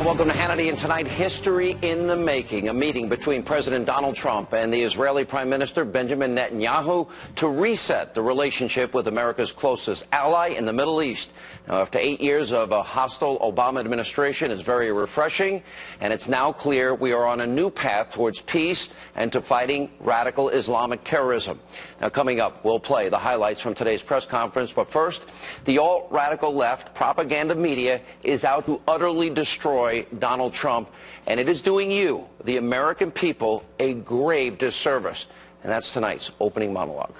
Welcome to Hannity, and tonight, history in the making. A meeting between President Donald Trump and the Israeli Prime Minister Benjamin Netanyahu to reset the relationship with America's closest ally in the Middle East. Now, after 8 years of a hostile Obama administration, it's very refreshing, and it's now clear we are on a new path towards peace and to fighting radical Islamic terrorism. Now, coming up, we'll play the highlights from today's press conference. But first, the alt-radical left propaganda media is out to utterly destroy Donald Trump, and it is doing you, the American people, a grave disservice. And that's tonight's opening monologue.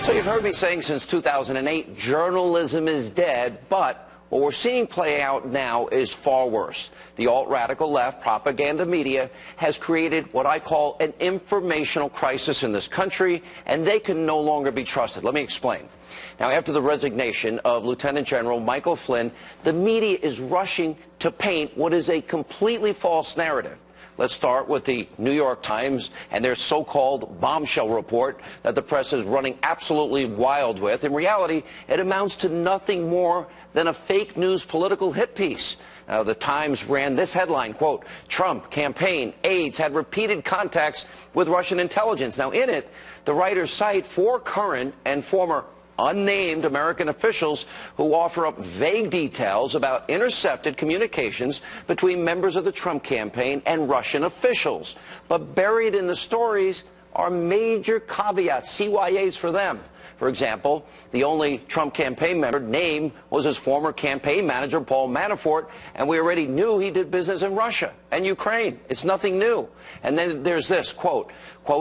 So you've heard me saying since 2008, journalism is dead, but what we're seeing play out now is far worse. The alt-radical left propaganda media has created what I call an informational crisis in this country, and they can no longer be trusted. Let me explain. Now, after the resignation of Lieutenant General Michael Flynn, the media is rushing to paint what is a completely false narrative. Let's start with the New York Times and their so-called bombshell report that the press is running absolutely wild with. In reality, it amounts to nothing more than a fake news political hit piece. The Times ran this headline, quote, "Trump campaign aides had repeated contacts with Russian intelligence." Now, in it, the writers cite 4 current and former unnamed American officials who offer up vague details about intercepted communications between members of the Trump campaign and Russian officials. But buried in the stories are major caveats, CYAs for them. For example, the only Trump campaign member named was his former campaign manager, Paul Manafort, and we already knew he did business in Russia and Ukraine. It's nothing new. And then there's this, quote,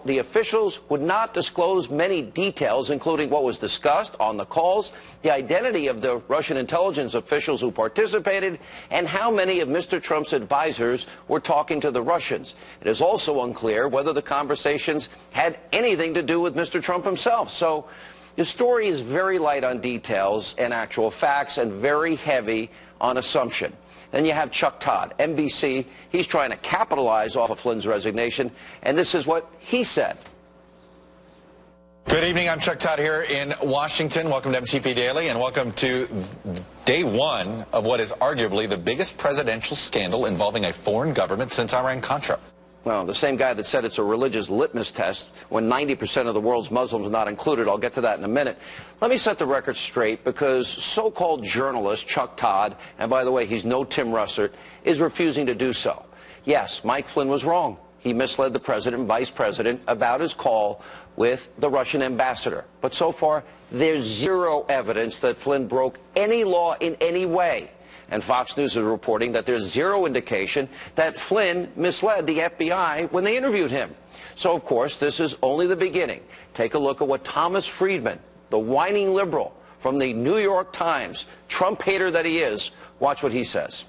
"The officials would not disclose many details, including what was discussed on the calls, the identity of the Russian intelligence officials who participated, and how many of Mr. Trump's advisors were talking to the Russians. It is also unclear whether the conversations had anything to do with Mr. Trump himself." So the story is very light on details and actual facts and very heavy on assumption. Then you have Chuck Todd, NBC. He's trying to capitalize off of Flynn's resignation, and this is what he said. Good evening. I'm Chuck Todd here in Washington. Welcome to MTP Daily, and welcome to day one of what is arguably the biggest presidential scandal involving a foreign government since Iran-Contra. Well, the same guy that said it's a religious litmus test when 90% of the world's Muslims are not included. I'll get to that in a minute. Let me set the record straight, because so-called journalist Chuck Todd, and by the way, he's no Tim Russert, is refusing to do so. Yes, Mike Flynn was wrong. He misled the president and vice president about his call with the Russian ambassador. But so far, there's zero evidence that Flynn broke any law in any way. And Fox News is reporting that there's zero indication that Flynn misled the FBI when they interviewed him. So, of course, this is only the beginning. Take a look at what Thomas Friedman, the whining liberal from the New York Times, Trump hater that he is, watch what he says.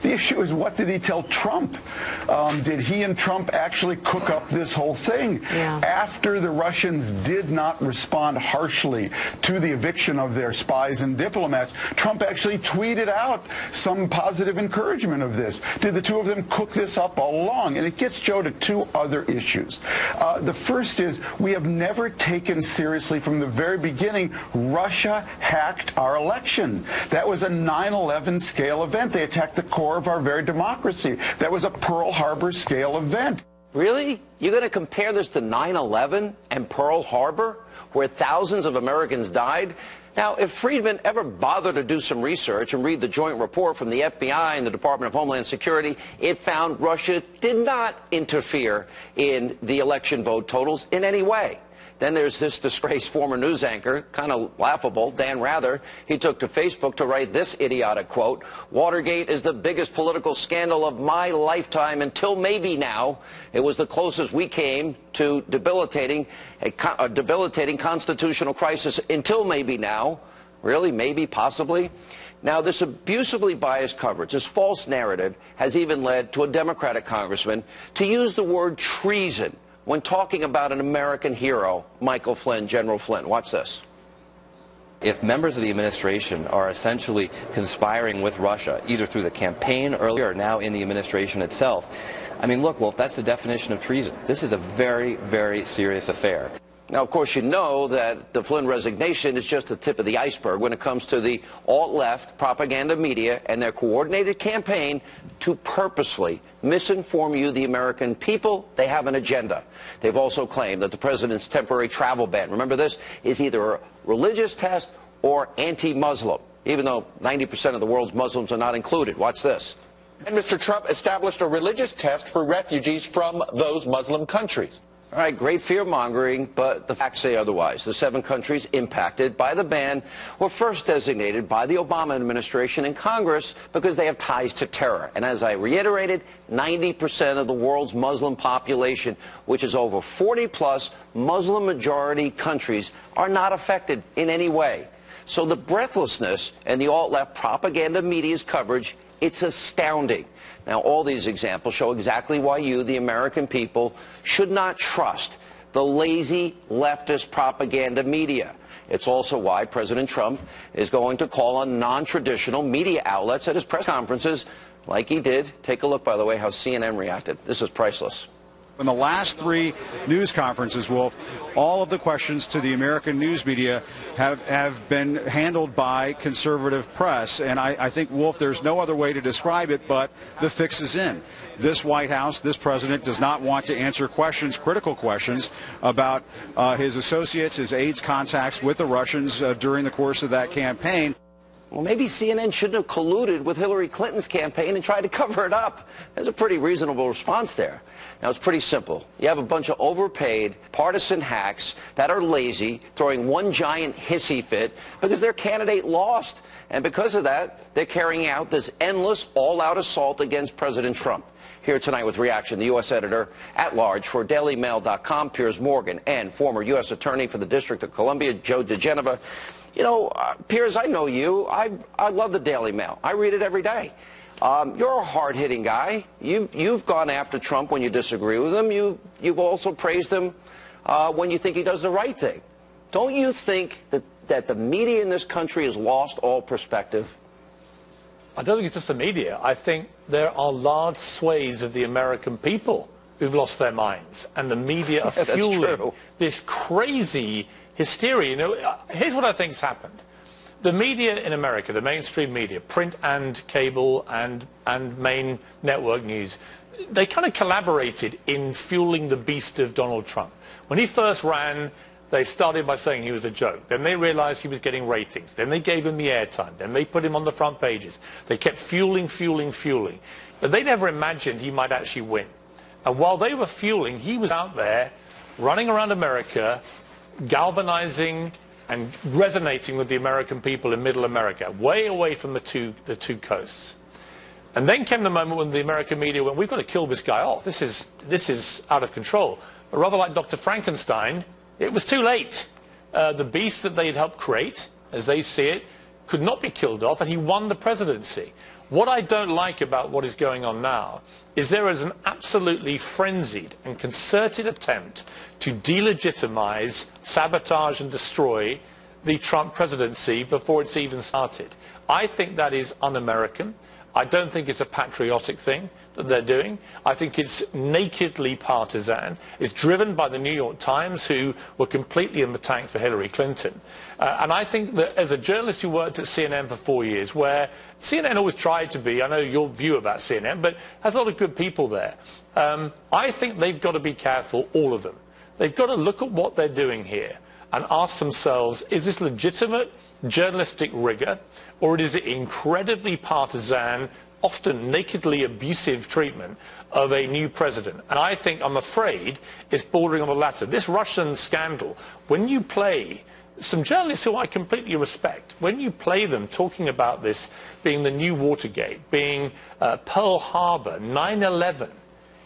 The issue is, what did he tell Trump? Did he and Trump actually cook up this whole thing? Yeah. After the Russians did not respond harshly to the eviction of their spies and diplomats, Trump actually tweeted out some positive encouragement of this. Did the two of them cook this up all along? And it gets, Joe, to 2 other issues. The first is, we have never taken seriously from the very beginning, Russia hacked our election. That was a 9/11 scale event. They attacked the core of our very democracy. That was a Pearl Harbor scale event. Really? You're going to compare this to 9/11 and Pearl Harbor, where thousands of Americans died? Now, if Friedman ever bothered to do some research and read the joint report from the FBI and the Department of Homeland Security, it found Russia did not interfere in the election vote totals in any way. Then there's this disgraced former news anchor, kind of laughable, Dan Rather. He took to Facebook to write this idiotic quote: "Watergate is the biggest political scandal of my lifetime until maybe now. It was the closest we came to debilitating a debilitating constitutional crisis until maybe now." Really? Maybe? Possibly? Now, this abusively biased coverage, this false narrative, has even led to a Democratic congressman to use the word treason when talking about an American hero, Michael Flynn, General Flynn. Watch this. If members of the administration are essentially conspiring with Russia, either through the campaign earlier or now in the administration itself, I mean, look, Wolf, that's the definition of treason. This is a very, very serious affair. Now, of course, you know that the Flynn resignation is just the tip of the iceberg when it comes to the alt-left propaganda media and their coordinated campaign to purposely misinform you, the American people. They have an agenda. They've also claimed that the president's temporary travel ban, remember this, is either a religious test or anti-Muslim, even though 90% of the world's Muslims are not included. Watch this. And Mr. Trump established a religious test for refugees from those Muslim countries. All right, great fear-mongering, but the facts say otherwise. The 7 countries impacted by the ban were first designated by the Obama administration and Congress because they have ties to terror. And as I reiterated, 90% of the world's Muslim population, which is over 40-plus Muslim-majority countries, are not affected in any way. So the breathlessness and the alt-left propaganda media's coverage, it's astounding. Now, all these examples show exactly why you, the American people, should not trust the lazy leftist propaganda media. It's also why President Trump is going to call on non-traditional media outlets at his press conferences, like he did. Take a look, by the way, how CNN reacted. This is priceless. In the last 3 news conferences, Wolf, all of the questions to the American news media have been handled by conservative press. And I think, Wolf, there's no other way to describe it, but the fix is in. This White House, this president does not want to answer questions, critical questions, about his associates, his aides' contacts with the Russians during the course of that campaign. Well, maybe CNN shouldn't have colluded with Hillary Clinton's campaign and tried to cover it up. There's a pretty reasonable response there. Now, it's pretty simple. You have a bunch of overpaid partisan hacks that are lazy, throwing one giant hissy fit because their candidate lost. And because of that, they're carrying out this endless, all-out assault against President Trump. Here tonight with reaction, the U.S. editor at large for DailyMail.com, Piers Morgan, and former U.S. Attorney for the District of Columbia, Joe DeGeneva. You know, Piers, I know you. I love the Daily Mail. I read it every day. You're a hard-hitting guy. You've gone after Trump when you disagree with him. You've also praised him when you think he does the right thing. Don't you think that the media in this country has lost all perspective? I don't think it's just the media. I think there are large swathes of the American people who've lost their minds, and the media are fueling this crazy hysteria. You know, here's what I think's happened. The media in America, the mainstream media, print and cable and main network news, they kind of collaborated in fueling the beast of Donald Trump. When he first ran, they started by saying he was a joke. Then they realized he was getting ratings. Then they gave him the airtime. Then they put him on the front pages. They kept fueling. But they never imagined he might actually win. And while they were fueling, he was out there running around America, galvanizing and resonating with the American people in middle America, way away from the two coasts. And then came the moment when the American media went, we've got to kill this guy off. This is out of control. But rather like Dr. Frankenstein, it was too late. The beast that they'd helped create, as they see it, could not be killed off, and he won the presidency. What I don't like about what is going on now is there is an absolutely frenzied and concerted attempt to delegitimize, sabotage and destroy the Trump presidency before it's even started. I think that is un-American. I don't think it's a patriotic thing that they're doing. I think it's nakedly partisan. It's driven by the New York Times, who were completely in the tank for Hillary Clinton. And I think that as a journalist who worked at CNN for 4 years, where CNN always tried to be, I know your view about CNN, but has a lot of good people there. I think they've got to be careful, all of them. They've got to look at what they're doing here and ask themselves, is this legitimate journalistic rigor, or is it incredibly partisan, often nakedly abusive treatment of a new president? And I think, I'm afraid, it's bordering on the latter. This Russian scandal, when you play some journalists who I completely respect, when you play them talking about this being the new Watergate, being Pearl Harbor, 9/11,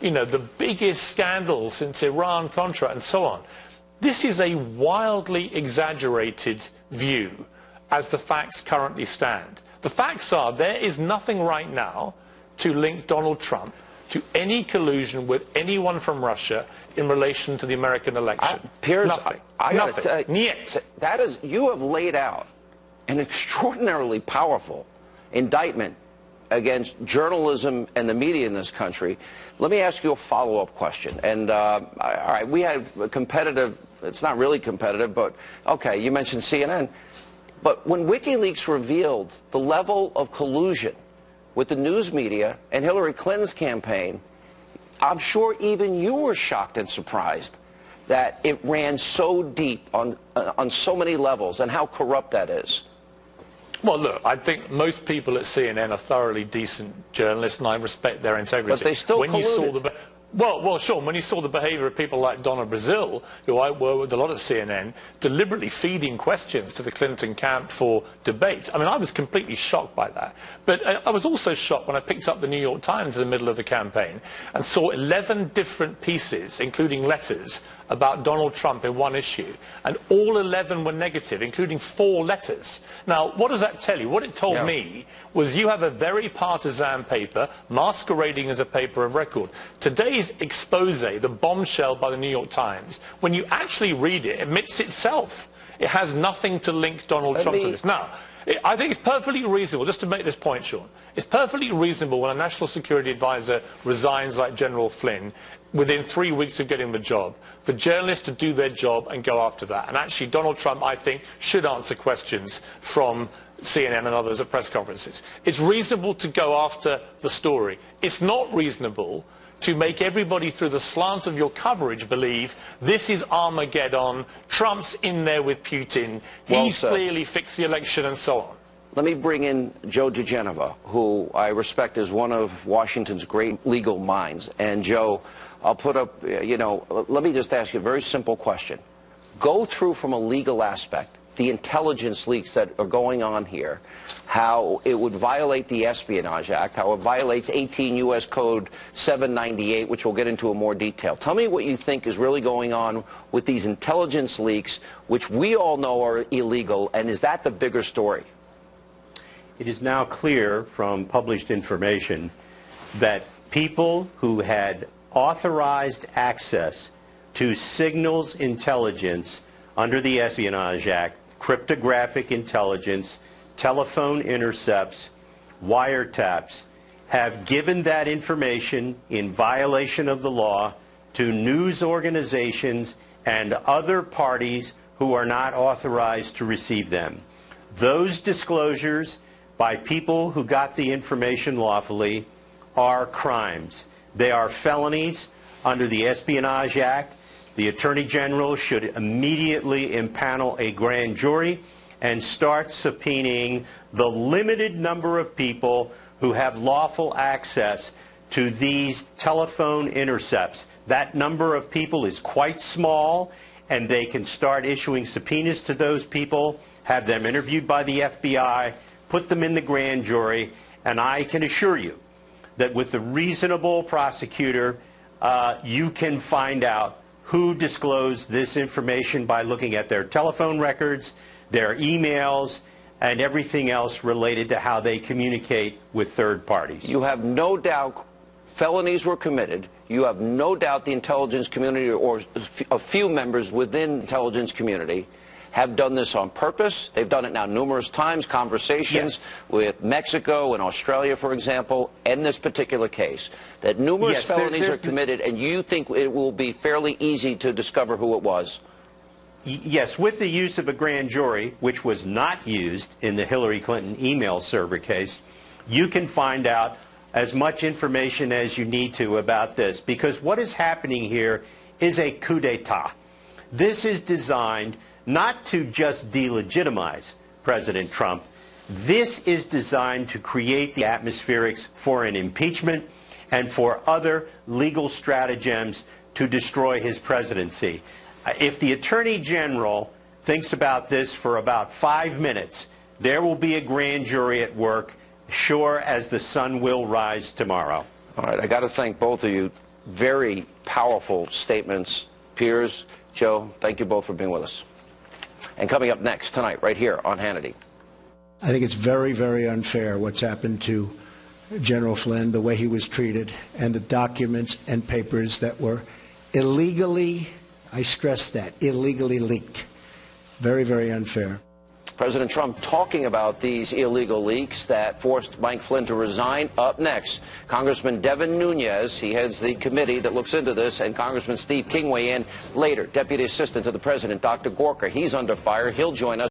you know, the biggest scandal since Iran-Contra and so on, this is a wildly exaggerated view as the facts currently stand. The facts are there is nothing right now to link Donald Trump to any collusion with anyone from Russia in relation to the American election. Piers, nothing. Nothing. That is, you have laid out an extraordinarily powerful indictment against journalism and the media in this country. Let me ask you a follow-up question. And all right, we have a competitive it's not really competitive, but okay, you mentioned CNN. But when WikiLeaks revealed the level of collusion with the news media and Hillary Clinton's campaign, I'm sure even you were shocked and surprised that it ran so deep on so many levels and how corrupt that is. Well, look, I think most people at CNN are thoroughly decent journalists, and I respect their integrity. But they still colluded. Well, Sean, when you saw the behavior of people like Donna Brazile, who I work with a lot at CNN, deliberately feeding questions to the Clinton camp for debates, I mean, I was completely shocked by that. But I was also shocked when I picked up the New York Times in the middle of the campaign and saw 11 different pieces, including letters, about Donald Trump in one issue, and all 11 were negative, including 4 letters. Now, what does that tell you? What it told me was you have a very partisan paper masquerading as a paper of record. Today's expose, the bombshell by the New York Times, when you actually read it, admits itself. It has nothing to link Donald Trump to this. Now, I think it's perfectly reasonable, just to make this point, Sean, it's perfectly reasonable when a national security advisor resigns like General Flynn within 3 weeks of getting the job, for journalists to do their job and go after that. And actually, Donald Trump, I think, should answer questions from CNN and others at press conferences. It's reasonable to go after the story. It's not reasonable to make everybody through the slant of your coverage believe this is Armageddon, Trump's in there with Putin, he's clearly fixed the election, and so on. Let me bring in Joe DeGenova, who I respect as one of Washington's great legal minds. And Joe, I'll put up, let me just ask you a very simple question. Go through from a legal aspect the intelligence leaks that are going on here, how it would violate the Espionage Act, how it violates 18 U.S. Code 798, which we'll get into in more detail. Tell me what you think is really going on with these intelligence leaks, which we all know are illegal, and is that the bigger story? It is now clear from published information that people who had authorized access to signals intelligence under the Espionage Act, cryptographic intelligence, telephone intercepts, wiretaps, have given that information in violation of the law to news organizations and other parties who are not authorized to receive them. Those disclosures by people who got the information lawfully are crimes. They are felonies under the Espionage Act. The Attorney General should immediately impanel a grand jury and start subpoenaing the limited number of people who have lawful access to these telephone intercepts. That number of people is quite small, and they can start issuing subpoenas to those people, have them interviewed by the FBI, put them in the grand jury, and I can assure you that with the reasonable prosecutor, you can find out who disclosed this information by looking at their telephone records, their emails, and everything else related to how they communicate with third parties. You have no doubt felonies were committed. You have no doubt the intelligence community, or a few members within the intelligence community, have done this on purpose. They've done it now numerous times, conversations with Mexico and Australia, for example, and this particular case, that numerous felonies are committed, and you think it will be fairly easy to discover who it was? Yes, with the use of a grand jury, which was not used in the Hillary Clinton email server case, you can find out as much information as you need to about this, because what is happening here is a coup d'etat. This is designed not to just delegitimize President Trump. This is designed to create the atmospherics for an impeachment and for other legal stratagems to destroy his presidency. If the Attorney General thinks about this for about 5 minutes, there will be a grand jury at work, sure as the sun will rise tomorrow. All right, I got to thank both of you. Very powerful statements. Piers, Joe, thank you both for being with us. And coming up next tonight, right here on Hannity. I think it's very, very unfair what's happened to General Flynn, the way he was treated, and the documents and papers that were illegally, I stress that, illegally leaked. Very, very unfair. President Trump talking about these illegal leaks that forced Mike Flynn to resign. Up next, Congressman Devin Nunes, he heads the committee that looks into this, and Congressman Steve King weigh in later. Deputy Assistant to the President, Dr. Gorka, he's under fire. He'll join us.